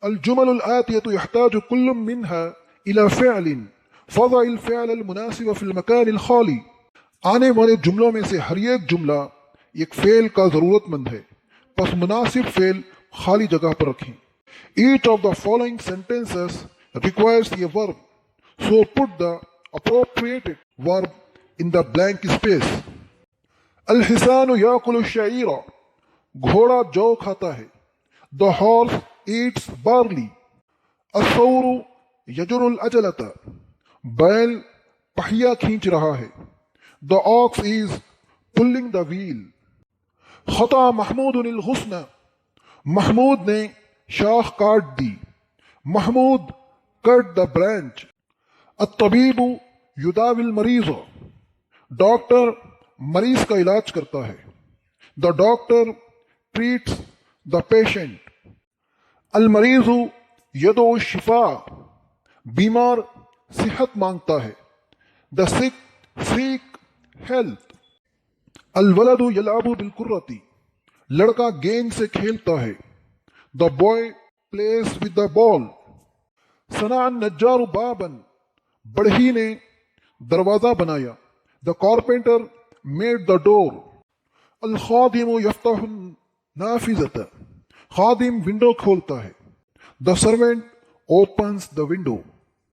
الجمل الآتية يحتاج كل منها إلى فعل فضع الفعل المناسب في المكان الخالي. آنے والے جملوں میں سے ہر ایک جملہ ایک فعل کا ضرورت مند ہے، پس مناسب فعل خالی جگہ پر رکھیں. Each of the following sentences requires a verb, so put the appropriate verb in the blank space. الحصان یاکل الشعیر، گھوڑا جو کھاتا ہے. The horse eats barley. الثور یجر العجلۃ، بیل پہیا کھینچ رہا ہے. The ox is pulling the wheel. خطا محمود الغصن، محمود نے شاخ کاٹ دی. Mahmood cut the branch. الطبیب یداوی المریض، ڈاکٹر مریض کا علاج کرتا ہے. The doctor treats the patient. المریض یدعو الشفاء، بیمار صحت مانگتا ہے. The sick seek health. الولد یلعب بالکرۃ، لڑکا گیند سے کھیلتا ہے. The boy plays with the ball. صنع النجار بابا، بڑھئی نے دروازہ بنایا. The carpenter made the door. الخادم یفتح النافذۃ، خادم ونڈو کھولتا ہے. The servant opens the window.